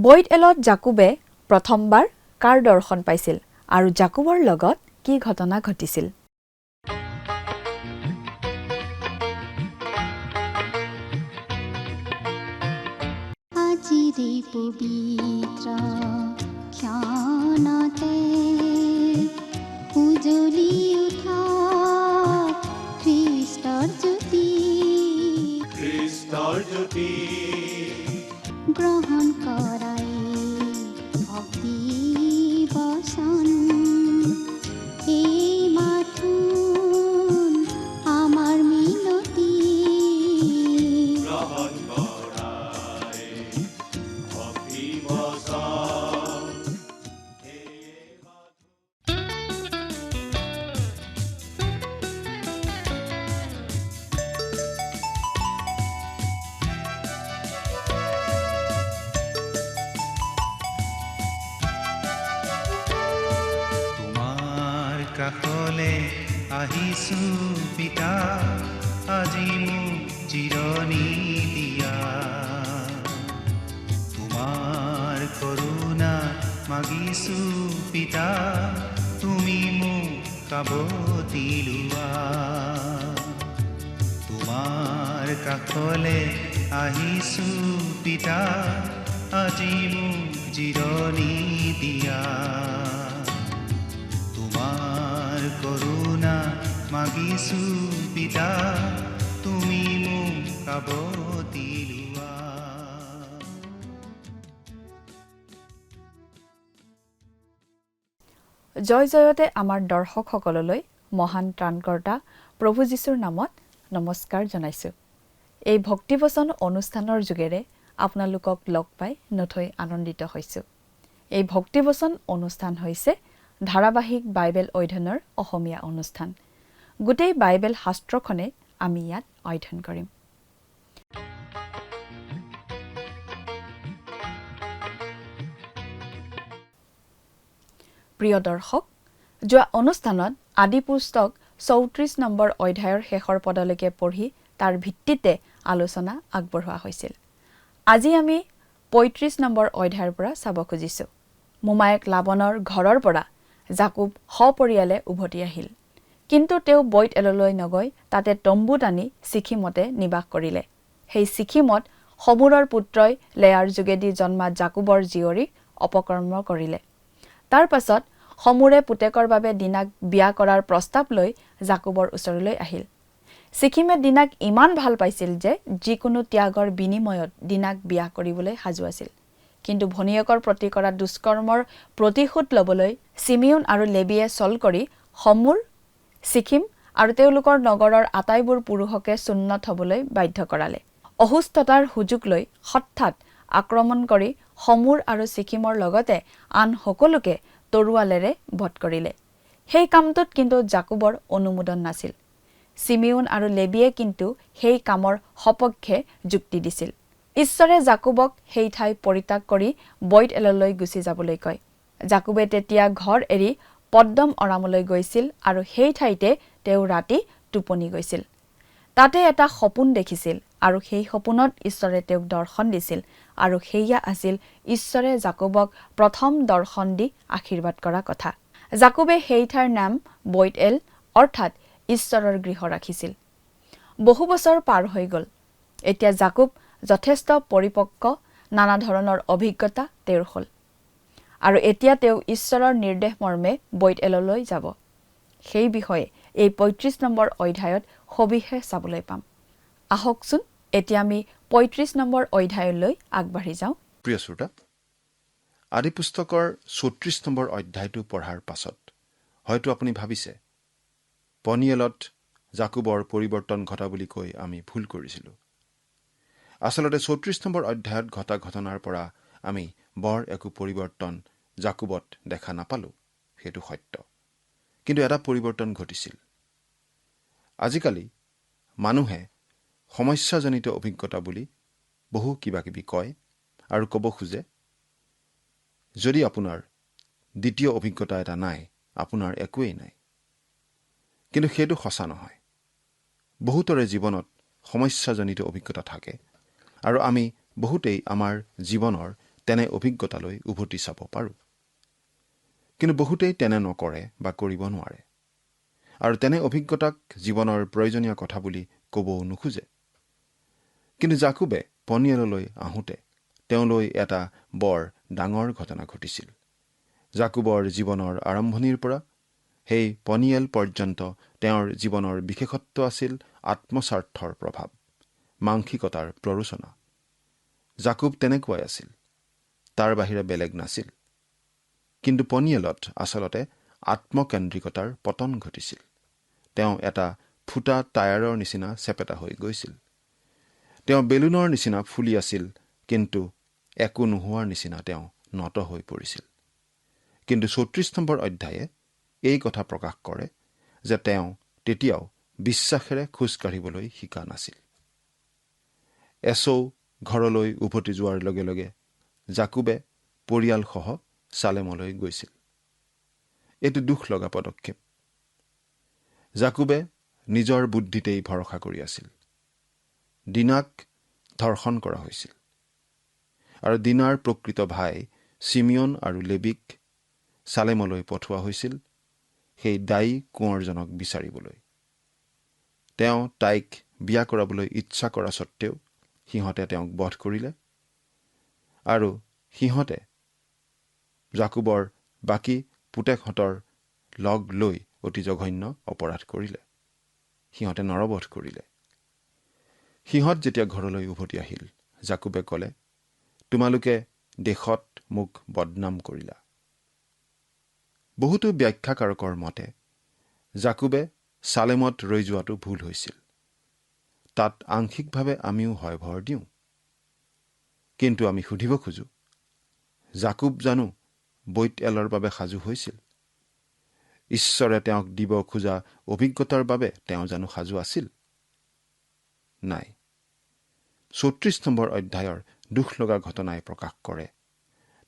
বইট এলত জাকুবে প্ৰথমবাৰ কাৰ দৰ্শন পাইছিল আৰু জাকুবৰ লগত কি ঘটনা ঘটিছিল? আজিৰে পবিত্ৰ ক্ষণতে উজলি উঠা খ্ৰীষ্টৰ জ্যোতি গ্ৰহণ কৰাই ভক্তি বচন এই মাথোন আমাৰ মিনতি গ্ৰহণ কৰাই ভক্তি বচন। কাষলে আহিছো পিতা, আজি মোক জিৰণি দিয়া। তোমাৰ কৰোণা মাগিছো পিতা, তুমি মোক কাবতি লোৱা। তোমাৰ কাষলে আহিছো পিতা, আজি মোক জিৰণি দিয়া। কৰোণা মাগিছো পিতা, তুমি মোক কাবতি লোৱা। জয় জয়তে আমাৰ দৰ্শকসকললৈ মহান ত্ৰাণকৰ্তা প্ৰভু যীশুৰ নামত নমস্কাৰ জনাইছোঁ। এই ভক্তিবচন অনুষ্ঠানৰ যোগেৰে আপোনালোকক লগ পাই নথৈ আনন্দিত হৈছোঁ। এই ভক্তিবচন অনুষ্ঠান হৈছে ধাৰাবাহিক বাইবেল অধ্যয়নৰ অসমীয়া অনুষ্ঠান। গোটেই বাইবেল শাস্ত্ৰখনে আমি ইয়াত অধ্যয়ন কৰিম। প্ৰিয় দৰ্শক, যোৱা অনুষ্ঠানত আদি পুস্তক ৩৪ নম্বৰ অধ্যায়ৰ শেষৰ পদলৈকে পঢ়ি তাৰ ভিত্তিতে আলোচনা আগবঢ়োৱা হৈছিল। আজি আমি ৩৫ নম্বৰ অধ্যায়ৰ পৰা চাব খুজিছোঁ। মোমায়েক লাবনৰ ঘৰৰ পৰা জাকুব সপৰিয়ালে উভতি আহিল, কিন্তু তেওঁ বইট এললৈ নগৈ তাতে তম্বু টানি ছিখিমতে নিবাস কৰিলে। সেই ছিখিমত সমুৰৰ পুত্ৰই লেয়াৰ যোগেদি জন্মা জাকুবৰ জীয়ৰীক অপকৰ্ম কৰিলে। তাৰ পাছত সমুৰে পুতেকৰ বাবে দিনাক বিয়া কৰাৰ প্ৰস্তাৱ লৈ জাকুবৰ ওচৰলৈ আহিল। ছিখিমে দিনাক ইমান ভাল পাইছিল যে যিকোনো ত্যাগৰ বিনিময়ত দিনাক বিয়া কৰিবলৈ সাজু আছিল। কিন্তু ভনীয়েকৰ প্ৰতি কৰা দুষ্কৰ্মৰ প্ৰতিশোধ ল'বলৈ চিমিয়ন আৰু লেবিয়ে চল কৰি সমুৰ, ছিখিম আৰু তেওঁলোকৰ নগৰৰ আটাইবোৰ পুৰুষকে সুন্নত হ'বলৈ বাধ্য কৰালে। অসুস্থতাৰ সুযোগ লৈ হঠাৎ আক্ৰমণ কৰি সমুৰ আৰু ছিখিমৰ লগতে আন সকলোকে তৰোৱালেৰে বধ কৰিলে। সেই কামটোত কিন্তু জাকুবৰ অনুমোদন নাছিল। চিমিয়ন আৰু লেবিয়ে কিন্তু সেই কামৰ সপক্ষে যুক্তি দিছিল। ঈশ্বৰে জাকুবক সেই ঠাই পৰিত্যাগ কৰি বইট এললৈ গুচি যাবলৈ কয়। জাকুবে তেতিয়া ঘৰ এৰি পদ্দম অৰামলৈ গৈছিল আৰু সেই ঠাইতে তেওঁ ৰাতি টোপনি গৈছিল। তাতে এটা সপোন দেখিছিল আৰু সেই সপোনত ঈশ্বৰে তেওঁক দৰ্শন দিছিল আৰু সেয়া আছিল ঈশ্বৰে জাকুবক প্ৰথম দৰ্শন দি আশীৰ্বাদ কৰা কথা। জাকুবে সেই ঠাইৰ নাম বইট এল অৰ্থাৎ ঈশ্বৰৰ গৃহ ৰাখিছিল। বহু বছৰ পাৰ হৈ গ'ল। এতিয়া জাকুব যথেষ্ট পৰিপক্ক, নানা ধৰণৰ অভিজ্ঞতা তেওঁৰ হ'ল আৰু এতিয়া তেওঁ ঈশ্বৰৰ নিৰ্দেশ মৰ্মে বইট এললৈ যাব। সেই বিষয়ে এই ৩৫ নম্বৰ অধ্যায়ত সবিশেষ চাবলৈ পাম। আহকচোন এতিয়া আমি ৩৫ নম্বৰ অধ্যায়লৈ আগবাঢ়ি যাওঁ। প্ৰিয় শ্ৰোতা, আদি পুস্তকৰ ৩৪ নম্বৰ অধ্যায়টো পঢ়াৰ পাছত হয়তো আপুনি ভাবিছে পনিয়েলত জাকুবৰ পৰিৱৰ্তন ঘটা বুলি কৈ আমি ভুল কৰিছিলোঁ। আচলতে ৩৪ নম্বৰ অধ্যায়ত ঘটা ঘটনাৰ পৰা আমি বৰ একো পৰিৱৰ্তন জাকুবত দেখা নাপালোঁ, সেইটো সত্য। কিন্তু এটা পৰিৱৰ্তন ঘটিছিল। আজিকালি মানুহে সমস্যাজনিত অভিজ্ঞতা বুলি বহু কিবা কিবি কয় আৰু ক'ব খোজে, যদি আপোনাৰ দ্বিতীয় অভিজ্ঞতা এটা নাই, আপোনাৰ একোৱেই নাই। কিন্তু সেইটো সঁচা নহয়। বহুতৰে জীৱনত সমস্যাজনিত অভিজ্ঞতা থাকে আৰু আমি বহুতেই আমাৰ জীৱনৰ তেনে অভিজ্ঞতালৈ উভতি চাব পাৰোঁ। কিন্তু বহুতেই তেনে নকৰে বা কৰিব নোৱাৰে, আৰু তেনে অভিজ্ঞতাক জীৱনৰ প্ৰয়োজনীয় কথা বুলি ক'বও নোখোজে। কিন্তু জাকুবে পনিয়েললৈ আহোঁতে তেওঁলৈ এটা বৰ ডাঙৰ ঘটনা ঘটিছিল। জাকুবৰ জীৱনৰ আৰম্ভণিৰ পৰা সেই পনিয়েল পৰ্যন্ত তেওঁৰ জীৱনৰ বিশেষত্ব আছিল আত্মস্বাৰ্থৰ প্ৰভাৱ, মাংসিকতাৰ প্ৰৰোচনা। জাকুব তেনেকুৱাই আছিল, তাৰ বাহিৰে বেলেগ নাছিল। কিন্তু পনিয়েলত আচলতে আত্মকেন্দ্ৰিকতাৰ পতন ঘটিছিল। তেওঁ এটা ফুটা টায়াৰৰ নিচিনা চেপেটা হৈ গৈছিল। তেওঁ বেলুনৰ নিচিনা ফুলি আছিল, কিন্তু একো নোহোৱাৰ নিচিনা তেওঁ নত হৈ পৰিছিল। কিন্তু ৩৪ নম্বৰ অধ্যায়ে এই কথা প্ৰকাশ কৰে যে তেওঁ তেতিয়াও বিশ্বাসেৰে খোজকাঢ়িবলৈ শিকা নাছিল। এছৌ ঘৰলৈ উভতি যোৱাৰ লগে লগে জাকুবে পৰিয়ালসহ চালেমলৈ গৈছিল। এইটো দুখ লগা পদক্ষেপ। জাকুবে নিজৰ বুদ্ধিতেই ভৰসা কৰি আছিল। দিনাক ধৰ্ষণ কৰা হৈছিল, আৰু দিনাৰ প্ৰকৃত ভাই চিমিয়ন আৰু লেবিক চালেমলৈ পঠোৱা হৈছিল সেই দায়ী কোঁৱৰজনক বিচাৰিবলৈ। তেওঁ তাইক বিয়া কৰাবলৈ ইচ্ছা কৰা সত্ত্বেও সিহঁতে তেওঁক বধ কৰিলে, আৰু সিহঁতে জাকুবৰ বাকী পুতেকহঁতৰ লগ লৈ অতি জঘন্য অপৰাধ কৰিলে। সিহঁতে নৰবধ কৰিলে। সিহঁত যেতিয়া ঘৰলৈ উভতি আহিল, জাকুবে ক'লে, তোমালোকে দেশত মোক বদনাম কৰিলা। বহুতো ব্যাখ্যাকাৰকৰ মতে জাকুবে চালেমত ৰৈ যোৱাটো ভুল হৈছিল। তাত আংশিকভাৱে আমিও হয় ভৰ দিওঁ। কিন্তু আমি সুধিব খোজো, জাকুব জানো বৈত-এলৰ বাবে সাজু হৈছিল? ঈশ্বৰে তেওঁক দিব খোজা অভিজ্ঞতাৰ বাবে তেওঁ জানো সাজু আছিল? নাই। ৩৪ নম্বৰ অধ্যায়ৰ দুখ লগা ঘটনাই প্ৰকাশ কৰে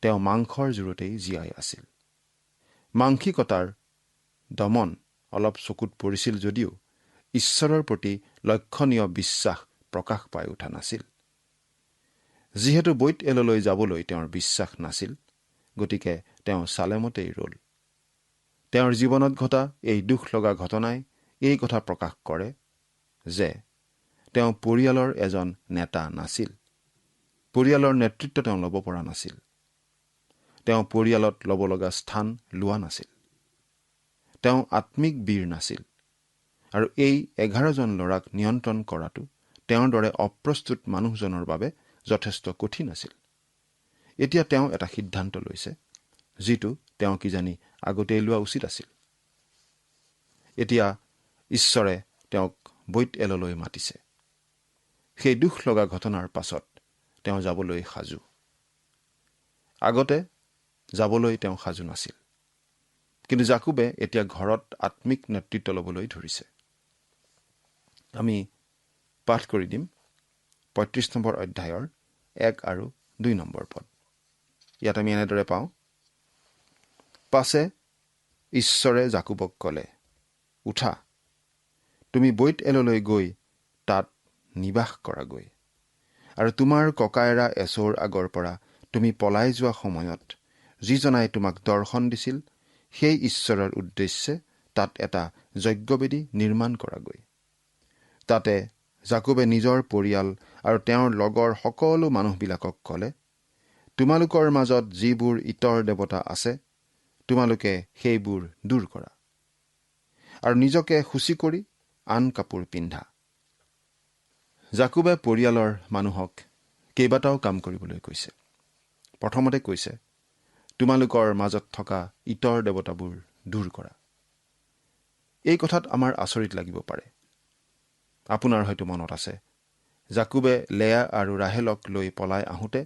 তেওঁ মাংসৰ জোৰতেই জীয়াই আছিল। মাংসিকতাৰ দমন অলপ চকুত পৰিছিল যদিও ঈশ্বৰৰ প্ৰতি লক্ষণীয় বিশ্বাস প্ৰকাশ পাই উঠা নাছিল। যিহেতু বৈত-এললৈ যাবলৈ তেওঁৰ বিশ্বাস নাছিল, গতিকে তেওঁ চালেমতেই ৰ'ল। তেওঁৰ জীৱনত ঘটা এই দুখ লগা ঘটনাই এই কথা প্ৰকাশ কৰে যে তেওঁ পৰিয়ালৰ এজন নেতা নাছিল। পৰিয়ালৰ নেতৃত্ব তেওঁ ল'ব পৰা নাছিল। তেওঁ পৰিয়ালত ল'ব লগা স্থান লোৱা নাছিল। তেওঁ আত্মিক বীৰ নাছিল, আৰু এই 11জন ল'ৰাক নিয়ন্ত্ৰণ কৰাটো তেওঁৰ দৰে অপ্ৰস্তুত মানুহজনৰ বাবে যথেষ্ট কঠিন আছিল। এতিয়া তেওঁ এটা সিদ্ধান্ত লৈছে, যিটো তেওঁ কিজানি আগতেই লোৱা উচিত আছিল। এতিয়া ঈশ্বৰে তেওঁক বৈত-এললৈ মাতিছে। সেই দুখ লগা ঘটনাৰ পাছত তেওঁ যাবলৈ সাজু। আগতে যাবলৈ তেওঁ সাজু নাছিল। কিন্তু জাকুবে এতিয়া ঘৰত আত্মিক নেতৃত্ব ল'বলৈ ধৰিছে। আমি পাঠ কৰি দিম ৩৫ নম্বৰ অধ্যায়ৰ ১ আৰু ২ নম্বৰ পদ। ইয়াত আমি এনেদৰে পাওঁ, পাছে ঈশ্বৰে জাকুবক ক'লে, উঠা, তুমি বৈত-এললৈ গৈ তাত নিবাস কৰাগৈ, আৰু তোমাৰ ককায়েৰা এছৌৰ আগৰ পৰা তুমি পলাই যোৱা সময়ত যিজনাই তোমাক দৰ্শন দিছিল, সেই ঈশ্বৰৰ উদ্দেশ্যে তাত এটা যজ্ঞবেদী নিৰ্মাণ কৰাগৈ। তাতে জাকুবে নিজৰ পৰিয়াল আৰু তেওঁৰ লগৰ সকলো মানুহবিলাকক ক'লে, তোমালোকৰ মাজত যিবোৰ ইতৰ দেৱতা আছে, তোমালোকে সেইবোৰ দূৰ কৰা, আৰু নিজকে শুচি কৰি আন কাপোৰ পিন্ধা। জাকুবে পৰিয়ালৰ মানুহক কেইবাটাও কাম কৰিবলৈ কৈছে। প্ৰথমতে কৈছে, তোমালোকৰ মাজত থকা ইতৰ দেৱতাবোৰ দূৰ কৰা। এই কথাত আমাৰ আচৰিত লাগিব পাৰে। আপোনাৰ হয়তো মনত আছে, জাকুবে লেয়া আৰু ৰাহেলক লৈ পলাই আহোঁতে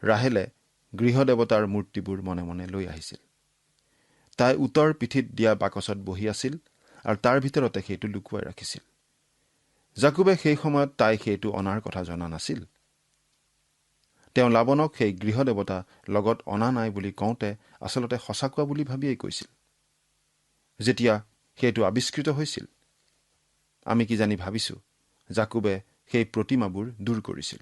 ৰাহেলে গৃহদেৱতাৰ মূৰ্তিবোৰ মনে মনে লৈ আহিছিল। তাই উত্তৰ পিঠিত দিয়া বাকচত বহি আছিল, আৰু তাৰ ভিতৰতে সেইটো লুকুৱাই ৰাখিছিল। জাকুবে সেই সময়ত তাই সেইটো অনাৰ কথা জনা নাছিল। তেওঁ লাবনক সেই গৃহদেৱতা লগত অনা নাই বুলি কওঁতে আচলতে সঁচা কোৱা বুলি ভাবিয়েই কৈছিল। যেতিয়া সেইটো আৱিষ্কৃত হৈছিল, আমি কিজানি ভাবিছোঁ জাকুবে সেই প্ৰতিমাবোৰ দূৰ কৰিছিল,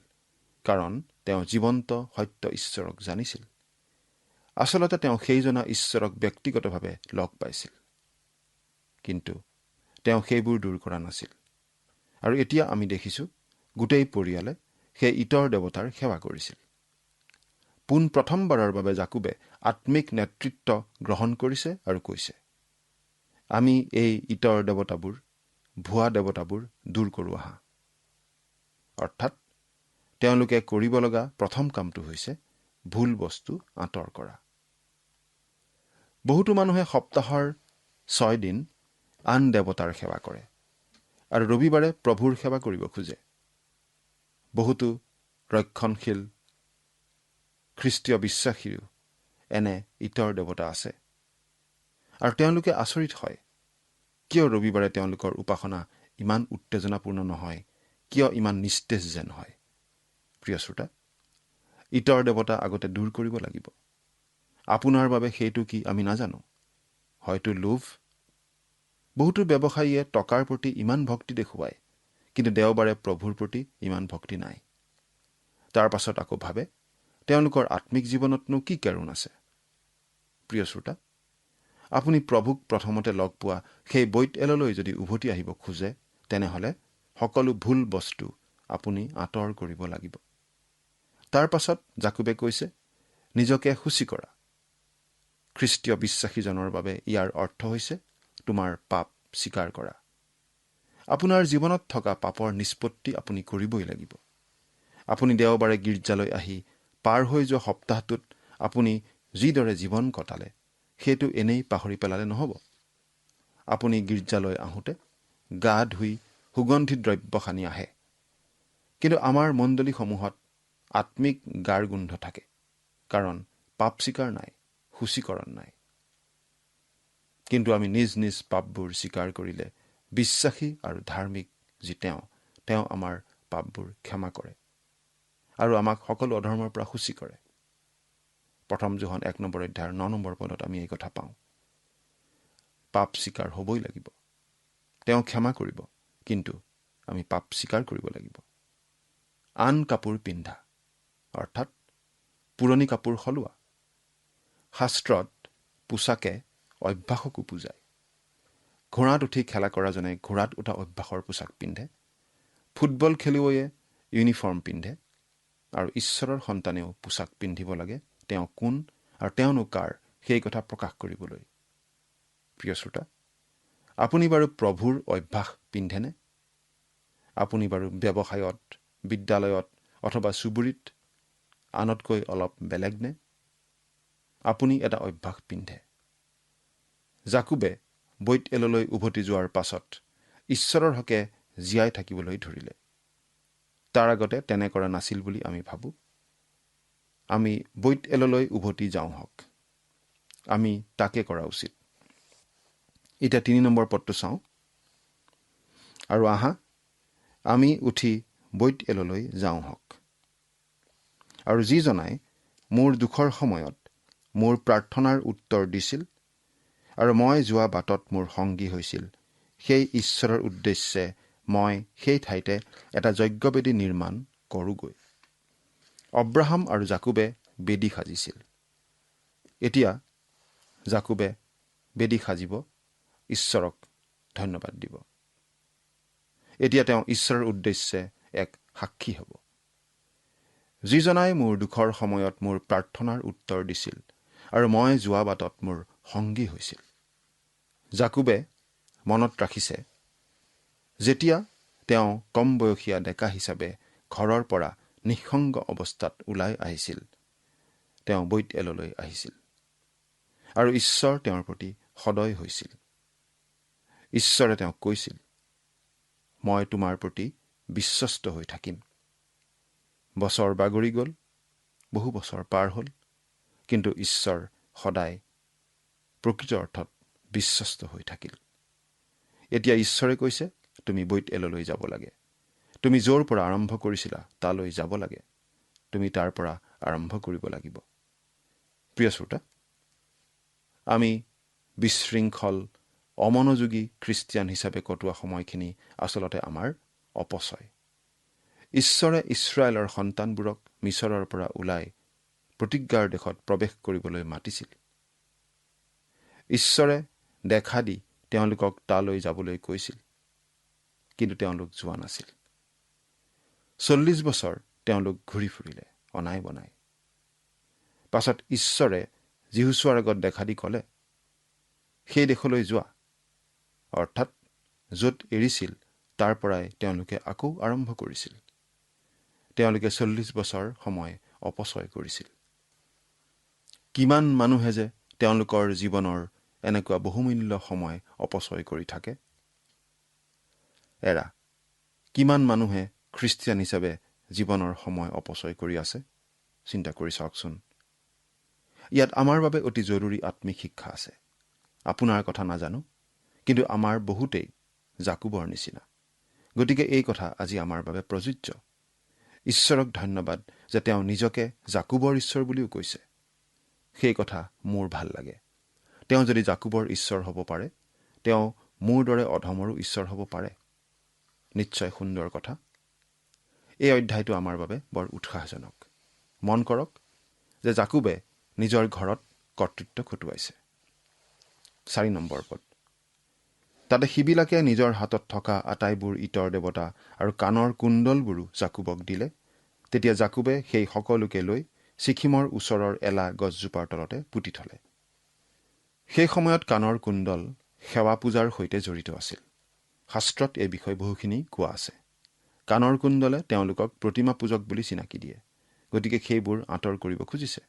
কাৰণ তেওঁ জীৱন্ত সত্য ঈশ্বৰক জানিছিল। আচলতে তেওঁ সেই জনা ঈশ্বৰক ব্যক্তিগতভাৱে লগ পাইছিল, কিন্তু তেওঁ সেইবোৰ দূৰ কৰা নাছিল। আৰু এতিয়া আমি দেখিছোঁ গোটেই পৰিয়ালে সেই ইটৰ দেৱতাৰ সেৱা কৰিছিল। প্ৰথমবাৰৰ বাবে জাকুবে আত্মিক নেতৃত্ব গ্ৰহণ কৰিছে আৰু কৈছে, আমি এই ইটৰ দেৱতাবোৰ, ভুৱা দেৱতাবোৰ দূৰ কৰোঁ আহা। অৰ্থাৎ তেওঁলোকে কৰিব লগা প্ৰথম কামটো হৈছে ভুল বস্তু আঁতৰ কৰা। বহুতো মানুহে সপ্তাহৰ 6 দিন আন দেৱতাৰ সেৱা কৰে আৰু ৰবিবাৰে প্ৰভুৰ সেৱা কৰিব খোজে। বহুতো ৰক্ষণশীল খ্ৰীষ্টীয় বিশ্বাসীও এনে ইটৰ দেৱতা আছে আৰু তেওঁলোকে আচৰিত হয়, কিয় ৰবিবাৰে তেওঁলোকৰ উপাসনা ইমান উত্তেজনাপূৰ্ণ নহয়, কিয় ইমান নিস্তেজ যেন হয়। প্ৰিয় শ্ৰোতা, ইটৰ দেৱতা আগতে দূৰ কৰিব লাগিব। আপোনাৰ বাবে সেইটো কি আমি নাজানো। হয়তো লোভ। বহুতো ব্যৱসায়ীয়ে টকাৰ প্ৰতি ইমান ভক্তি দেখুৱায়, কিন্তু দেওবাৰে প্ৰভুৰ প্ৰতি ইমান ভক্তি নাই। তাৰ পাছত আকৌ ভাবে তেওঁলোকৰ আত্মিক জীৱনতনো কি কাৰণ আছে। প্ৰিয় শ্ৰোতা, আপুনি প্ৰভুক প্ৰথমতে লগ পোৱা সেই বৈত-এললৈ যদি উভতি আহিব খোজে, তেনেহ'লে সকলো ভুল বস্তু আপুনি আঁতৰ কৰিব লাগিব। তাৰ পাছত জাকুবে কৈছে, নিজকে শুচি কৰা। খ্ৰীষ্টীয় বিশ্বাসীজনৰ বাবে ইয়াৰ অৰ্থ হৈছে তোমাৰ পাপ স্বীকাৰ কৰা। আপোনাৰ জীৱনত থকা পাপৰ নিষ্পত্তি আপুনি কৰিবই লাগিব। আপুনি দেওবাৰে গীৰ্জালৈ আহি পাৰ হৈ যোৱা সপ্তাহটোত আপুনি যিদৰে জীৱন কটালে, সেইটো এনেই পাহৰি পেলালে নহ'ব। আপুনি গীৰ্জালৈ আহোঁতে গা ধুই সুগন্ধি দ্ৰব্য সানি আহে, কিন্তু আমাৰ মণ্ডলীসমূহত আত্মিক গাৰ গোন্ধ থাকে, কাৰণ পাপ স্বীকাৰ নাই, শুচীকৰণ নাই। কিন্তু আমি নিজ নিজ পাপবোৰ স্বীকাৰ কৰিলে বিশ্বাসী আৰু ধাৰ্মিক যি তেওঁ আমাৰ পাপবোৰ ক্ষমা কৰে আৰু আমাক সকলো অধৰ্মৰ পৰা শুচি কৰে। 1 জোহন 1:9 পদত আমি এই কথা পাওঁ। পাপ স্বীকাৰ হ'বই লাগিব। তেওঁ ক্ষমা কৰিব, কিন্তু আমি পাপ স্বীকাৰ কৰিব লাগিব। আন কাপোৰ পিন্ধা, অৰ্থাৎ পুৰণি কাপোৰ সলোৱা। শাস্ত্ৰত পোছাকে অভ্যাসকো বুজায়। ঘোঁৰাত উঠি খেলা কৰাজনে ঘোঁৰাত উঠা অভ্যাসৰ পোছাক পিন্ধে। ফুটবল খেলুৱৈয়ে ইউনিফৰ্ম পিন্ধে আৰু ঈশ্বৰৰ সন্তানেও পোছাক পিন্ধিব লাগে, তেওঁ কোন আৰু তেওঁনো কাৰ সেই কথা প্ৰকাশ কৰিবলৈ। প্ৰিয় শ্ৰোতা, আপুনি বাৰু প্ৰভুৰ অভ্যাস পিন্ধেনে? আপুনি বাৰু ব্যৱসায়ত, বিদ্যালয়ত অথবা চুবুৰীত আনতকৈ অলপ বেলেগ নে? আপুনি এটা অভ্যাস পিন্ধে। জাকুবে বৈত-এললৈ উভতি যোৱাৰ পাছত ঈশ্বৰৰ হকে জীয়াই থাকিবলৈ ধৰিলে। তাৰ আগতে তেনে কৰা নাছিল বুলি আমি ভাবোঁ। আমি বৈত-এললৈ উভতি যাওঁ হওক। আমি তাকে কৰা উচিত। এতিয়া 3 নম্বৰ পদটো চাওঁ। আৰু আহা, আমি উঠি বৈত-এললৈ যাওঁ হওক। আৰু যিজনাই মোৰ দুখৰ সময়ত মোৰ প্ৰাৰ্থনাৰ উত্তৰ দিছিল আৰু মই যোৱা বাটত মোৰ সংগী হৈছিল, সেই ঈশ্বৰৰ উদ্দেশ্যে মই সেই ঠাইতে এটা যজ্ঞবেদী নিৰ্মাণ কৰোঁগৈ। অব্ৰাহাম আৰু জাকুবে বেদী সাজিছিল। এতিয়া জাকুবে বেদী সাজিব, ঈশ্বৰক ধন্যবাদ দিব। এতিয়া তেওঁ ঈশ্বৰৰ উদ্দেশ্যে এক সাক্ষী হ'ব। যিজনাই মোৰ দুখৰ সময়ত মোৰ প্ৰাৰ্থনাৰ উত্তৰ দিছিল আৰু মই যোৱা বাটত মোৰ সংগী হৈছিল। জাকুবে মনত ৰাখিছে, যেতিয়া তেওঁ কম বয়সীয়া ডেকা হিচাপে ঘৰৰ পৰা নিঃসংগ অৱস্থাত ওলাই আহিছিল, তেওঁ বৈত-এললৈ আহিছিল আৰু ঈশ্বৰ তেওঁৰ প্ৰতি সদয় হৈছিল। ঈশ্বৰে তেওঁক কৈছিল, মই তোমাৰ প্ৰতি বিশ্বস্ত হৈ থাকিম। বছৰ বাগৰি গ'ল, বহু বছৰ পাৰ হ'ল, কিন্তু ঈশ্বৰ সদায় প্ৰকৃত অৰ্থত বিশ্বস্ত হৈ থাকিল। এতিয়া ঈশ্বৰে কৈছে, তুমি বৈত-এললৈ যাব লাগে। তুমি য'ৰ পৰা আৰম্ভ কৰিছিলা তালৈ যাব লাগে। তুমি তাৰ পৰা আৰম্ভ কৰিব লাগিব। প্ৰিয় শ্ৰোতা, আমি বিশৃংখল, অমনোযোগী খ্ৰীষ্টিয়ান হিচাপে কটোৱা সময়খিনি আচলতে আমাৰ অপচয়। ঈশ্বৰে ইছৰাইলৰ সন্তানবোৰক মিছৰৰ পৰা ওলাই প্ৰতিজ্ঞাৰ দেশত প্ৰৱেশ কৰিবলৈ মাতিছিল। ঈশ্বৰে দেখা দি তেওঁলোকক তালৈ যাবলৈ কৈছিল, কিন্তু তেওঁলোক যোৱা নাছিল। 40 বছৰ তেওঁলোক ঘূৰি ফুৰিলে অনাই বনাই। পাছত ঈশ্বৰে যিহুছোৱাৰ আগত দেখা দি ক'লে, সেই দেশলৈ যোৱা, অৰ্থাৎ য'ত এৰিছিল তাৰ পৰাই তেওঁলোকে আকৌ আৰম্ভ কৰিছিল। তেওঁলোকে 40 বছৰ সময় অপচয় কৰিছিল। কিমান মানুহে যে তেওঁলোকৰ জীৱনৰ এনেকুৱা বহুমূল্য সময় অপচয় কৰি থাকে। কিমান মানুহে খ্ৰীষ্টিয়ান হিচাপে জীৱনৰ সময় অপচয় কৰি আছে, চিন্তা কৰি চাওকচোন। ইয়াত আমাৰ বাবে অতি জৰুৰী আত্মিক শিক্ষা আছে। আপোনাৰ কথা নাজানো, কিন্তু আমাৰ বহুতেই জাকুবৰ নিচিনা। গতিকে এই কথা আজি আমাৰ বাবে প্ৰযোজ্য। ঈশ্বৰক ধন্যবাদ যে তেওঁ নিজকে জাকুবৰ ঈশ্বৰ বুলিও কৈছে। সেই কথা মোৰ ভাল লাগে। তেওঁ যদি জাকুবৰ ঈশ্বৰ হ'ব পাৰে, তেওঁ মোৰ দৰে অধমৰো ঈশ্বৰ হ'ব পাৰে। নিশ্চয় সুন্দৰ কথা। এই অধ্যায়টো আমাৰ বাবে বৰ উৎসাহজনক। মন কৰক যে জাকুবে নিজৰ ঘৰত কৰ্তৃত্ব খটুৱাইছে। 4 নম্বৰ পদ। তাতে সিবিলাকে নিজৰ হাতত থকা আটাইবোৰ ইটৰ দেৱতা আৰু কাণৰ কুণ্ডলবোৰো জাকুবক দিলে। তেতিয়া জাকুবে সেই সকলোকে লৈ ছিকিমৰ ওচৰৰ এলা গছজোপাৰ তলতে পুতি থলে। সেই সময়ত কাণৰ কুণ্ডল সেৱা পূজাৰ সৈতে জড়িত আছিল। শাস্ত্ৰত এই বিষয়ে বহুখিনি কোৱা আছে। কাণৰ কুণ্ডলে তেওঁলোকক প্ৰতিমা পূজক বুলি চিনাকি দিয়ে। গতিকে সেইবোৰ আঁতৰ কৰিব খুজিছে।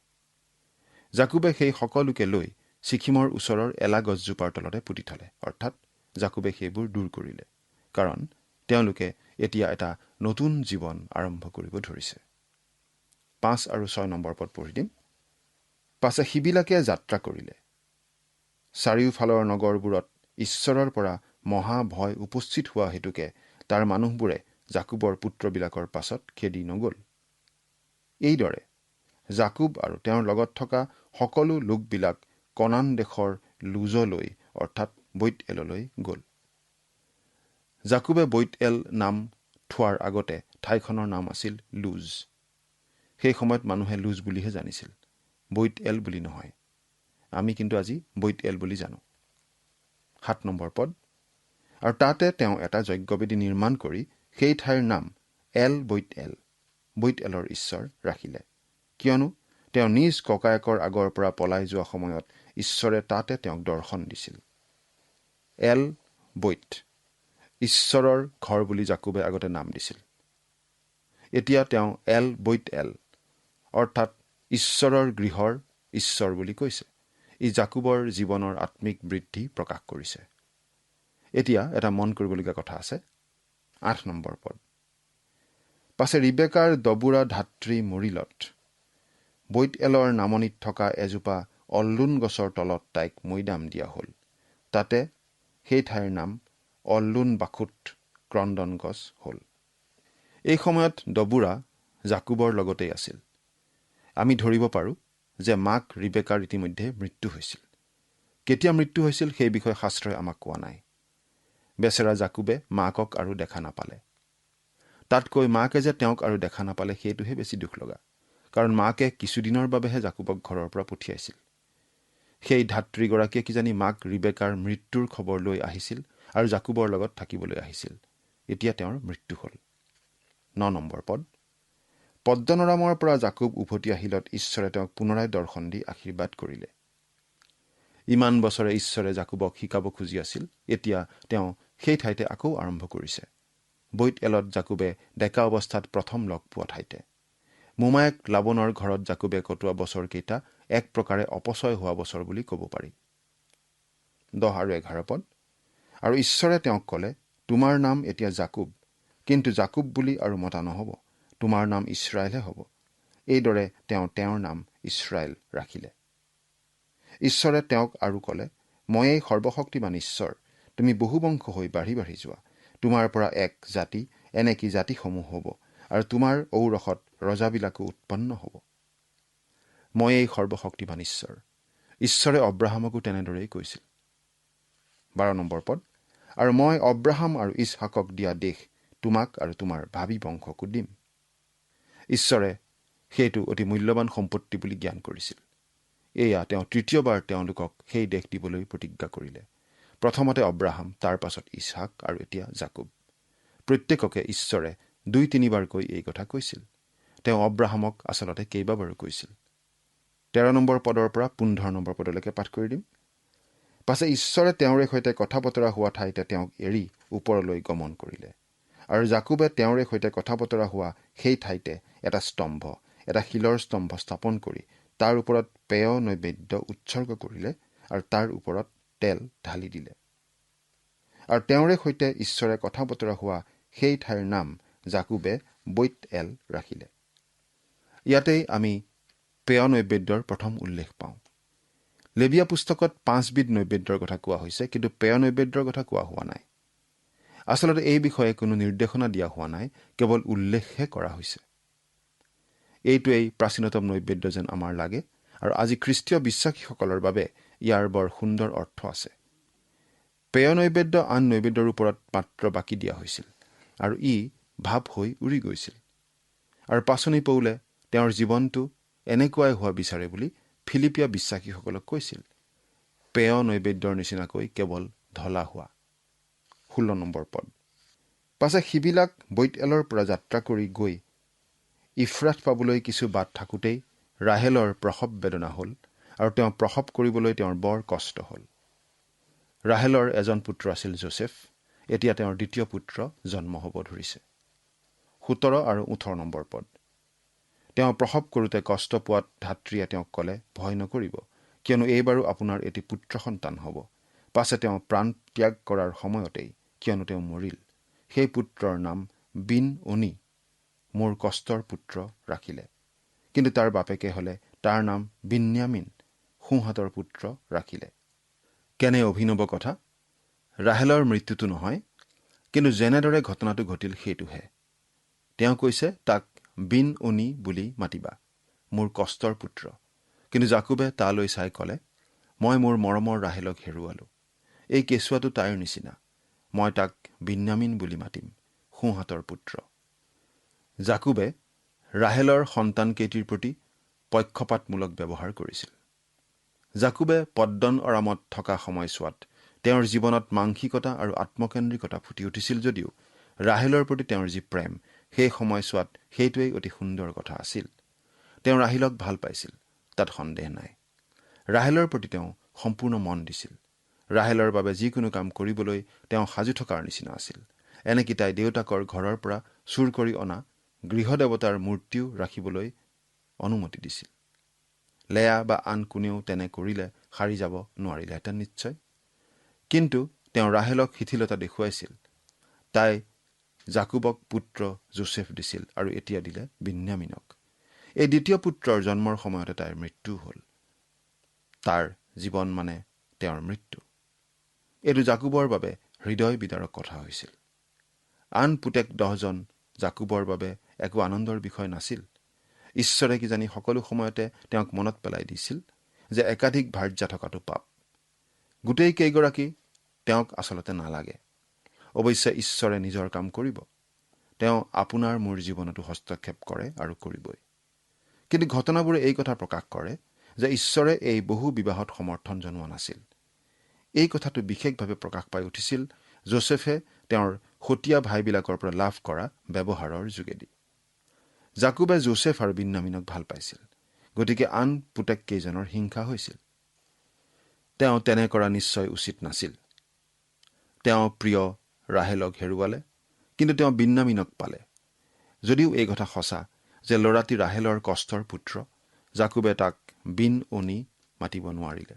জাকুবে সেই সকলোকে লৈ ছিকিমৰ ওচৰৰ এলা গছজোপাৰ তলতে পুতি থলে, অৰ্থাৎ জাকুবে সেইবোৰ দূৰ কৰিলে, কাৰণ তেওঁলোকে এতিয়া এটা নতুন জীৱন আৰম্ভ কৰিব ধৰিছে। 5 আৰু 6 নম্বৰ পদ পঢ়ি দিম। পাছে সিবিলাকে যাত্ৰা কৰিলে। চাৰিওফালৰ নগৰবোৰত ঈশ্বৰৰ পৰা মহা ভয় উপস্থিত হোৱা হেতুকে তাৰ মানুহবোৰে জাকুবৰ পুত্ৰবিলাকৰ পাছত খেদি নগ'ল। এইদৰে জাকুব আৰু তেওঁৰ লগত থকা সকলো লোকবিলাক কনান দেশৰ লুজলৈ অৰ্থাৎ বৈত-এললৈ গ'ল। জাকুবে বৈত-এল নাম থোৱাৰ আগতে ঠাইখনৰ নাম আছিল লুজ। সেই সময়ত মানুহে লুজ বুলিহে জানিছিল, বৈত-এল বুলি নহয়। আমি কিন্তু আজি বৈত-এল বুলি জানো। 7 নম্বৰ পদ। আৰু তাতে তেওঁ এটা যজ্ঞবেদী নিৰ্মাণ কৰি সেই ঠাইৰ নাম এল বৈত-এল, বৈত-এলৰ ঈশ্বৰ ৰাখিলে, কিয়নো তেওঁ নিজ ককায়েকৰ আগৰ পৰা পলাই যোৱা সময়ত ঈশ্বৰে তাতে তেওঁক দৰ্শন দিছিল। এল বৈত, ঈশ্বৰৰ ঘৰ বুলি জাকুবে আগতে নাম দিছিল। এতিয়া তেওঁ এল বৈত-এল অৰ্থাৎ ঈশ্বৰৰ গৃহৰ ঈশ্বৰ বুলি কৈছে। ই জাকুবৰ জীৱনৰ আত্মিক বৃদ্ধি প্ৰকাশ কৰিছে। এতিয়া এটা মন কৰিবলগীয়া কথা আছে। 8 নম্বৰ পদ। পাছে ৰিবেকাৰ দবুৰা ধাত্ৰী মৰিলত বৈত-এলৰ নামনিত থকা এজোপা অল্লুন গছৰ তলত তাইক মৈদাম দিয়া হ'ল। তাতে সেই ঠাইৰ নাম অল্লুন বাখুত ক্ৰন্দন গছ হ'ল। এই সময়ত দবুৰা জাকুবৰ লগতেই আছিল। আমি ধৰিব পাৰোঁ যে মাক ৰিবেকাৰ ইতিমধ্যে মৃত্যু হৈছিল। কেতিয়া মৃত্যু হৈছিল সেই বিষয়ে শাস্ত্ৰই আমাক কোৱা নাই। বেচেৰা জাকুবে মাকক আৰু দেখা নাপালে। তাতকৈ মাকে যে তেওঁক আৰু দেখা নাপালে সেইটোহে বেছি দুখ লগা, কাৰণ মাকে কিছুদিনৰ বাবেহে জাকুবক ঘৰৰ পৰা পঠিয়াইছিল। সেই ধাত্ৰীগৰাকীয়ে কিজানি মাক ৰিবেকাৰ মৃত্যুৰ খবৰ লৈ আহিছিল আৰু জাকুবৰ লগত থাকিবলৈ আহিছিল। এতিয়া তেওঁৰ মৃত্যু হ'ল। 9 নম্বৰ পদ। পদ্দনৰামৰ পৰা জাকুব উভতি আহিলত ঈশ্বৰে তেওঁক পুনৰাই দৰ্শন দি আশীৰ্বাদ কৰিলে। ইমান বছৰে ঈশ্বৰে জাকুবক শিকাব খুজি আছিল, এতিয়া তেওঁ সেই ঠাইতে আকৌ আৰম্ভ কৰিছে। বৈত-এলত জাকুবে ডেকা অৱস্থাত প্ৰথম লগ পোৱা ঠাইতে। মোমায়েক লাবনৰ ঘৰত জাকুবে কটোৱা বছৰকেইটা এক প্ৰকাৰে অপচয় হোৱা বছৰ বুলি ক'ব পাৰি। 10 আৰু 11 পদ। আৰু ঈশ্বৰে তেওঁক ক'লে, তোমাৰ নাম এতিয়া জাকুব, কিন্তু জাকুব বুলি আৰু মতা নহ'ব, তোমাৰ নাম ইছৰাইলহে হ'ব। এইদৰে তেওঁ তেওঁৰ নাম ইছৰাইল ৰাখিলে। ঈশ্বৰে তেওঁক আৰু ক'লে, ময়েই সৰ্বশক্তিমান ঈশ্বৰ, তুমি বহুবংশ হৈ বাঢ়ি বাঢ়ি যোৱা, তোমাৰ পৰা এক জাতি এনেকি জাতিসমূহ হ'ব, আৰু তোমাৰ ঔৰসত ৰজাবিলাকো উৎপন্ন হ'ব। ময়েই সৰ্বশক্তিমান ঈশ্বৰ। ঈশ্বৰে অব্ৰাহামকো তেনেদৰেই কৈছিল। 12 নম্বৰ পদ। আৰু মই অব্ৰাহাম আৰু ইছহাকক দিয়া দেশ তোমাক আৰু তোমাৰ ভাবি বংশকো দিম। ঈশ্বৰে সেইটো অতি মূল্যৱান সম্পত্তি বুলি জ্ঞান কৰিছিল। এয়া তেওঁ তৃতীয়বাৰ তেওঁলোকক সেই দেশ দিবলৈ প্ৰতিজ্ঞা কৰিলে। প্ৰথমতে অব্ৰাহাম, তাৰ পাছত ইছহাক আৰু এতিয়া জাকুব। প্ৰত্যেককে ঈশ্বৰে 2-3বাৰকৈ এই কথা কৈছিল। তেওঁ অব্ৰাহামক আচলতে কেইবাবাৰো কৈছিল। 13 নম্বৰ পদৰ পৰা 15 নম্বৰ পদলৈকে পাঠ কৰি দিম। পাছে ঈশ্বৰে তেওঁৰে সৈতে কথা বতৰা হোৱা ঠাইতে তেওঁক এৰি ওপৰলৈ গমন কৰিলে। আৰু জাকুবে তেওঁৰে সৈতে কথা বতৰা হোৱা সেই ঠাইতে এটা স্তম্ভ, এটা শিলৰ স্তম্ভ স্থাপন কৰি তাৰ ওপৰত পেয় নৈবেদ্য উৎসৰ্গ কৰিলে আৰু তাৰ ওপৰত তেল ঢালি দিলে। আৰু তেওঁৰে সৈতে ঈশ্বৰে কথা বতৰা হোৱা সেই ঠাইৰ নাম জাকুবে বৈত-এল ৰাখিলে। ইয়াতেই আমি পেয় নৈবেদ্যৰ প্ৰথম উল্লেখ পাওঁ। লেবিয়া পুস্তকত 5 বিধ নৈবেদ্যৰ কথা কোৱা হৈছে, কিন্তু পেয় নৈবেদ্যৰ কথা কোৱা হোৱা নাই। আচলতে এই বিষয়ে কোনো নিৰ্দেশনা দিয়া হোৱা নাই, কেৱল উল্লেখহে কৰা হৈছে। এইটোৱেই প্ৰাচীনতম নৈবেদ্য যেন আমাৰ লাগে, আৰু আজি খ্ৰীষ্টীয় বিশ্বাসীসকলৰ বাবে ইয়াৰ বৰ সুন্দৰ অৰ্থ আছে। পেয় নৈবেদ্য আন নৈবেদ্যৰ ওপৰত মাত্ৰ বাকি দিয়া হৈছিল, আৰু ই ভাৱ হৈ উৰি গৈছিল। আৰু পাচনি পৌলে তেওঁৰ জীৱনটো এনেকুৱাই হোৱা বিচাৰে বুলি ফিলিপিয়া বিশ্বাসীসকলক কৈছিল। পেয় নৈবেদ্যৰ নিচিনাকৈ কেৱল ঢলা হোৱা। 16 নম্বৰ পদ। পাছে সিবিলাক বৈত-এলৰ পৰা যাত্ৰা কৰি গৈ ইফ্ৰাত পাবলৈ কিছু বাট থাকোঁতেই ৰাহেলৰ প্ৰসৱ বেদনা হ'ল, আৰু তেওঁ প্ৰসৱ কৰিবলৈ তেওঁৰ বৰ কষ্ট হ'ল। ৰাহেলৰ এজন পুত্ৰ আছিল যোছেফ। এতিয়া তেওঁৰ দ্বিতীয় পুত্ৰ জন্ম হ'ব ধৰিছে। 17 আৰু 18 নম্বৰ পদ। তেওঁ প্ৰসৱ কৰোঁতে কষ্ট পোৱাত ধাত্ৰীয়ে তেওঁক ক'লে, ভয় নকৰিব, কিয়নো এইবাৰো আপোনাৰ এটি পুত্ৰ সন্তান হ'ব। পাছে তেওঁ প্ৰাণ ত্যাগ কৰাৰ সময়তেই, কিয়নো তেওঁ মৰিল, সেই পুত্ৰৰ নাম বিন-অনি, মোৰ কষ্টৰ পুত্ৰ, ৰাখিলে। কিন্তু তাৰ বাপেকে হ'লে তাৰ নাম বিন্যামিন, সোঁহাতৰ পুত্ৰ, ৰাখিলে। কেনে অভিনৱ কথা! ৰাহেলৰ মৃত্যুটো নহয়, কিন্তু যেনেদৰে ঘটনাটো ঘটিল সেইটোহে। তেওঁ কৈছে, তাক বিন-অনি বুলি মাতিবা, মোৰ কষ্টৰ পুত্ৰ। কিন্তু জাকুবে তালৈ চাই ক'লে, মই মোৰ মৰমৰ ৰাহেলক হেৰুৱালো। এই কেঁচুৱাটো তাইৰ নিচিনা। মই তাক বিন্যামিন বুলি মাতিম, সোঁহাতৰ পুত্ৰ। জাকুবে ৰাহেলৰ সন্তানকেইটিৰ প্ৰতি পক্ষপাতমূলক ব্যৱহাৰ কৰিছিল। জাকুবে পদ্দন অৰামত থকা সময়ছোৱাত তেওঁৰ জীৱনত মাংসিকতা আৰু আত্মকেন্দ্ৰিকতা ফুটি উঠিছিল যদিও ৰাহেলৰ প্ৰতি তেওঁৰ যি প্ৰেম, সেই সময়ছোৱাত সেইটোৱেই অতি সুন্দৰ কথা আছিল। তেওঁ ৰাহেলক ভাল পাইছিল, তাত সন্দেহ নাই। ৰাহেলৰ প্ৰতি তেওঁ সম্পূৰ্ণ মন দিছিল। ৰাহেলৰ বাবে যিকোনো কাম কৰিবলৈ তেওঁ সাজু থকাৰ নিচিনা আছিল। এনেকি তাই দেউতাকৰ ঘৰৰ পৰা চুৰ কৰি অনা গৃহদেৱতাৰ মূৰ্তিও ৰাখিবলৈ অনুমতি দিছিল। লেয়া বা আন কোনেও তেনে কৰিলে সাৰি যাব নোৱাৰিলেহেঁতেন নিশ্চয়। কিন্তু তেওঁ ৰাহেলক শিথিলতা দেখুৱাইছিল। তাই জাকুবক পুত্ৰ যোছেফ দিছিল আৰু এতিয়া দিলে বিন্যামিনক। এই দ্বিতীয় পুত্ৰৰ জন্মৰ সময়তে তাইৰ মৃত্যু হ'ল। তাৰ জীৱন মানে তেওঁৰ মৃত্যু। এইটো জাকুবৰ বাবে হৃদয় বিদাৰক কথা হৈছিল। আন পুতেক 10জন জাকুবৰ বাবে একো আনন্দৰ বিষয় নাছিল। ঈশ্বৰে কিজানি সকলো সময়তে তেওঁক মনত পেলাই দিছিল যে একাধিক ভাৰ্যা থকাটো পাপ। গোটেই কেইগৰাকী তেওঁক আচলতে নালাগে। অৱশ্যে ঈশ্বৰে নিজৰ কাম কৰিব। তেওঁ আপোনাৰ মোৰ জীৱনতো হস্তক্ষেপ কৰে আৰু কৰিবই। কিন্তু ঘটনাবোৰে এই কথা প্ৰকাশ কৰে যে ঈশ্বৰে এই বহু বিবাহত সমৰ্থন জনোৱা নাছিল। এই কথাটো বিশেষভাৱে প্ৰকাশ পাই উঠিছিল যোছেফে তেওঁৰ সতীয়া ভাইবিলাকৰ পৰা লাভ কৰা ব্যৱহাৰৰ যোগেদি। জাকুবে যোছেফ আৰু বিন্যামিনক ভাল পাইছিল, গতিকে আন পুতেক কেইজনৰ হিংসা হৈছিল। তেওঁ তেনে কৰা নিশ্চয় উচিত নাছিল। তেওঁ প্ৰিয় ৰাহেলক হেৰুৱালে, কিন্তু তেওঁ বিন্যামিনক পালে। যদিও এই কথা সঁচা যে ল'ৰাটি ৰাহেলৰ কষ্টৰ পুত্ৰ, জাকুবে তাক বিন-অনি মাতিব নোৱাৰিলে।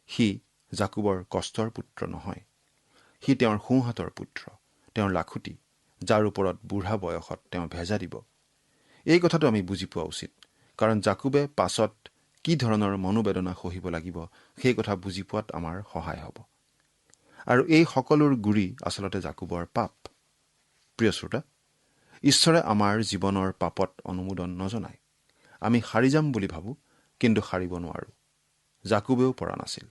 সি জাকুবৰ কষ্টৰ পুত্ৰ নহয়, সি তেওঁৰ সোঁহাতৰ পুত্ৰ, তেওঁৰ লাখুটি, যাৰ ওপৰত বুঢ়া বয়সত তেওঁ ভেজা দিব। এই কথাটো আমি বুজি পোৱা উচিত, কাৰণ জাকুবে পাছত কি ধৰণৰ মনোবেদনা সহিব লাগিব সেই কথা বুজি পোৱাত আমাৰ সহায় হ'ব। আৰু এই সকলোৰ গুৰি আচলতে জাকুবৰ পাপ। প্ৰিয় শ্ৰোতা, ঈশ্বৰে আমাৰ জীৱনৰ পাপত অনুমোদন নজনায়। আমি সাৰি যাম বুলি ভাবোঁ, কিন্তু সাৰিব নোৱাৰোঁ। জাকুবেও পৰা নাছিল।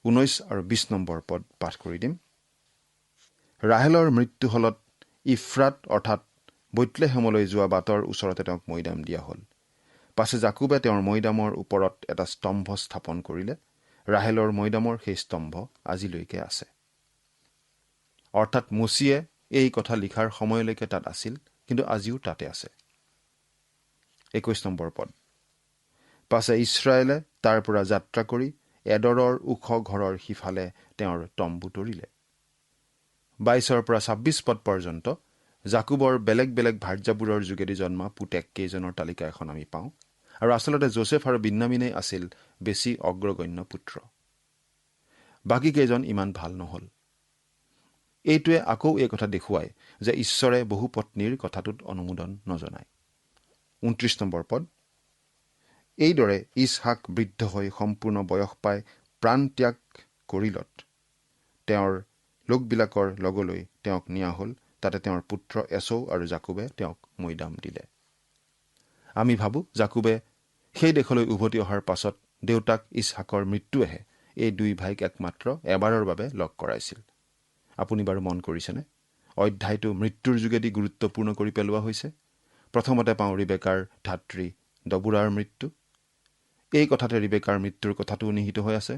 19 আৰু 20 নম্বৰ পদ পাঠ কৰি দিম। ৰাহেলৰ মৃত্যু হলত ইফ্ৰাত অৰ্থাৎ বৈতলেহেমলৈ যোৱা বাটৰ ওচৰতে তেওঁক মৈদাম দিয়া হ'ল। পাছে জাকুবে তেওঁৰ মৈদামৰ ওপৰত এটা স্তম্ভ স্থাপন কৰিলে। ৰাহেলৰ মৈদামৰ সেই স্তম্ভ আজিলৈকে আছে। অৰ্থাৎ মচিয়ে এই কথা লিখাৰ সময়লৈকে তাত আছিল, কিন্তু আজিও তাতে আছে। 21 নম্বৰ পদ। পাছে ইছৰাইলে তাৰ পৰা যাত্ৰা কৰি এডৰৰ ওখ ঘৰৰ সিফালে তেওঁৰ তম্বু তৰিলে। 22 পৰা 26 পদ পৰ্যন্ত জাকুবৰ বেলেগ বেলেগ ভাৰ্যাবোৰৰ যোগেদি জন্মা পুতেক কেইজনৰ তালিকা এখন আমি পাওঁ। আৰু আচলতে যোচেফ আৰু বিন্যামিনেই আছিল বেছি অগ্ৰগণ্য পুত্ৰ। বাকী কেইজন ইমান ভাল নহল। এইটোৱে আকৌ এই কথা দেখুৱায় যে ঈশ্বৰে বহু পত্নীৰ কথাটোত অনুমোদন নজনায়। 29 নম্বৰ পদ। এইদৰে ইছহাক বৃদ্ধ হৈ সম্পূৰ্ণ বয়স পাই প্ৰাণ ত্যাগ কৰিলত তেওঁৰ লোকবিলাকৰ লগলৈ তেওঁক নিয়া হ'ল। তাতে তেওঁৰ পুত্ৰ এছৌ আৰু জাকুবে তেওঁক মৈদাম দিলে। আমি ভাবোঁ জাকুবে সেই দেশলৈ উভতি অহাৰ পাছত দেউতাক ইছহাকৰ মৃত্যুৱেহে এই দুই ভাইক একমাত্ৰ এবাৰৰ বাবে লগ কৰাইছিল। আপুনি বাৰু মন কৰিছেনে? অধ্যায়টো মৃত্যুৰ যোগেদি গুৰুত্বপূৰ্ণ কৰি পেলোৱা হৈছে। প্ৰথমতে পাওঁ ৰিবেকাৰ ধাত্ৰী দবোৰাৰ মৃত্যু। এই কথাতে ৰিবেকাৰ মৃত্যুৰ কথাটোও নিহিত হৈ আছে।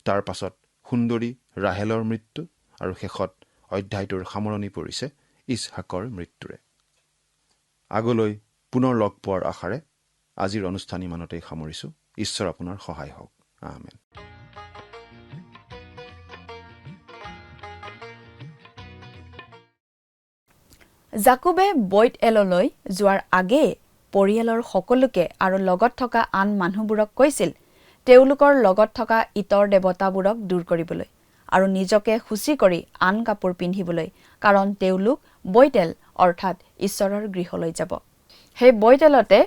তাৰ পাছত সুন্দৰী ৰাহেলৰ মৃত্যু আৰু শেষত অধ্যায়টোৰ সামৰণি পৰিছে ইছহাকৰ মৃত্যুৰে। আগলৈ পুনৰ লগ পোৱাৰ আশাৰে আজিৰ অনুষ্ঠান ইমানতেই সামৰিছোঁ। ঈশ্বৰ আপোনাৰ সহায় হওক। আমেন। জাকুবে বৈত এললৈ যোৱাৰ আগেয়ে পৰিয়ালৰ সকলোকে আৰু লগত থকা আন মানুহবোৰক কৈছিল তেওঁলোকৰ লগত থকা ইতৰ দেৱতাবোৰক দূৰ কৰিবলৈ আৰু নিজকে সূচী কৰি আন কাপোৰ পিন্ধিবলৈ, কাৰণ তেওঁলোক বৈতেল অৰ্থাৎ ঈশ্বৰৰ গৃহলৈ যাব। সেই বৈতেলতে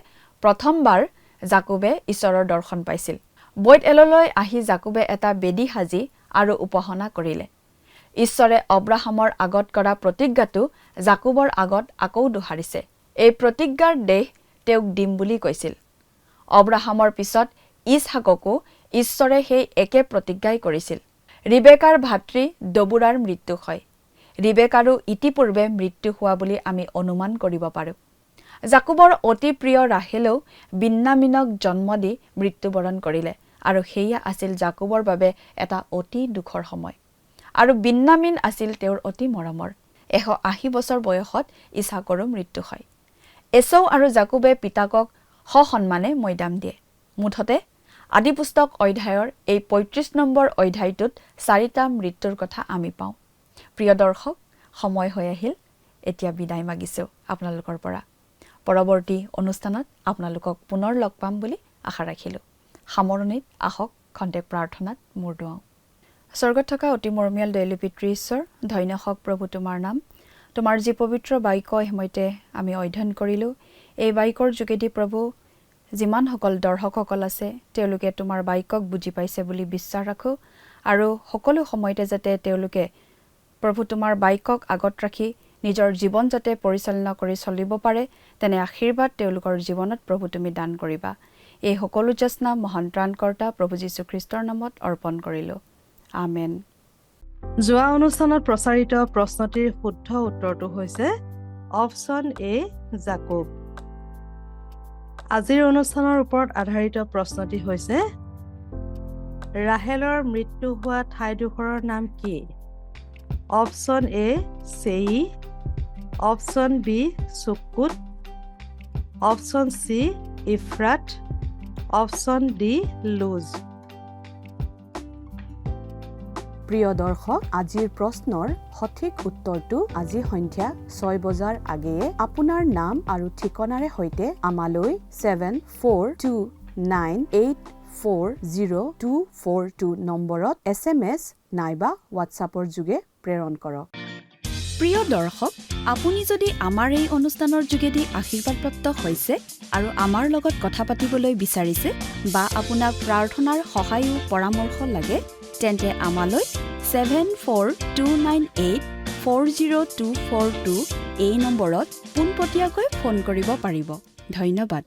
প্ৰথমবাৰ জাকুবে ঈশ্বৰৰ দৰ্শন পাইছিল। বৈত এললৈ আহি জাকুবে এটা বেদী সাজি আৰু উপাসনা কৰিলে। ঈশ্বৰে অব্ৰাহামৰ আগত কৰা প্ৰতিজ্ঞাটো জাকুবৰ আগত আকৌ দোহাৰিছে। এই প্ৰতিজ্ঞাৰ দেশ তেওঁক দিম বুলি কৈছিল। অব্ৰাহামৰ পিছত ইছহাককো ঈশ্বৰে সেই একে প্ৰতিজ্ঞাই কৰিছিল। ৰিবেকাৰ ভাতৃ দবোৰাৰ মৃত্যু হয়। ৰিবেকাৰো ইতিপূৰ্বে মৃত্যু হোৱা বুলি আমি অনুমান কৰিব পাৰোঁ। জাকুবৰ অতি প্ৰিয় ৰাহেলেও বিন্যামিনক জন্ম দি মৃত্যুবৰণ কৰিলে আৰু সেয়া আছিল জাকুবৰ বাবে এটা অতি দুখৰ সময়। আৰু বিন্যামিন আছিল তেওঁৰ অতি মৰমৰ। 180 বছৰ বয়সত ইছহাকৰো মৃত্যু হয়। এছৌ আৰু জাকুবে পিতাকক সসন্মানে মৈদাম দিয়ে। মুঠতে আদিপুস্তক অধ্যায়ৰ এই 35 নম্বৰ অধ্যায়টোত 4টা মৃত্যুৰ কথা আমি পাওঁ। প্ৰিয় দৰ্শক, সময় হৈ আহিল। এতিয়া বিদায় মাগিছোঁ আপোনালোকৰ পৰা। পৰৱৰ্তী অনুষ্ঠানত আপোনালোকক পুনৰ লগ পাম বুলি আশা ৰাখিলোঁ। সামৰণিত আহক খন্তেক প্ৰাৰ্থনাত মূৰ দুৱাওঁ। স্বৰ্গত থকা অতি মৰমীয়াল দয়ালু পিতৃ ঈশ্বৰ, ধন্য হওক প্ৰভু তোমাৰ নাম। তোমাৰ যি পবিত্ৰ বাক্য সময়তে আমি অধ্যয়ন কৰিলোঁ, এই বাক্যৰ যোগেদি প্ৰভু যিমানসকল দৰ্শকসকল আছে তেওঁলোকে তোমাৰ বাক্যক বুজি পাইছে বুলি বিশ্বাস ৰাখোঁ আৰু সকলো সময়তে যাতে তেওঁলোকে প্ৰভু তোমাৰ বাক্যক আগত ৰাখি নিজৰ জীৱন যাতে পৰিচালনা কৰি চলিব পাৰে, তেনে আশীৰ্বাদ তেওঁলোকৰ জীৱনত প্ৰভু তুমি দান কৰিবা। এই সকলো যাচনা মহান ত্ৰাণকৰ্তা প্ৰভু যীশুখ্ৰীষ্টৰ নামত অৰ্পণ কৰিলোঁ। আমেন। যোৱা অনুষ্ঠানত প্ৰচাৰিত প্ৰশ্নটিৰ শুদ্ধ উত্তৰটো হৈছে অপশ্যন এ জাকুব। আজিৰ অনুষ্ঠানৰ ওপৰত আধাৰিত প্ৰশ্নটি হৈছে ৰাহেলৰ মৃত্যু হোৱা ঠাইডোখৰৰ নাম কি? অপশ্যন এ চেই, অপশ্যন বি চুকুট, অপশ্যন চি ইফ্ৰাট, অপশ্যন ডি লুজ। প্ৰিয় দৰ্শক, আজিৰ প্ৰশ্নৰ সঠিক উত্তৰটো আজি সন্ধ্যা 6 বজাৰ আগেয়ে আপোনাৰ নাম আৰু ঠিকনাৰে সৈতে আমালৈ 7429840242 নম্বৰত SMS নাইবা হোৱাটছআপৰ যোগে প্ৰেৰণ কৰক। প্ৰিয় দৰ্শক, আপুনি যদি আমাৰ এই অনুষ্ঠানৰ যোগেদি আশীৰ্বাদপ্ৰাপ্ত হৈছে আৰু আমাৰ লগত কথা পাতিবলৈ বিচাৰিছে বা আপোনাক প্ৰাৰ্থনাৰ সহায়ো পৰামৰ্শ লাগে, তেন্তে আমালৈ 7429840242 এই নম্বৰত পোনপটীয়াকৈ ফোন কৰিব পাৰিব। ধন্যবাদ।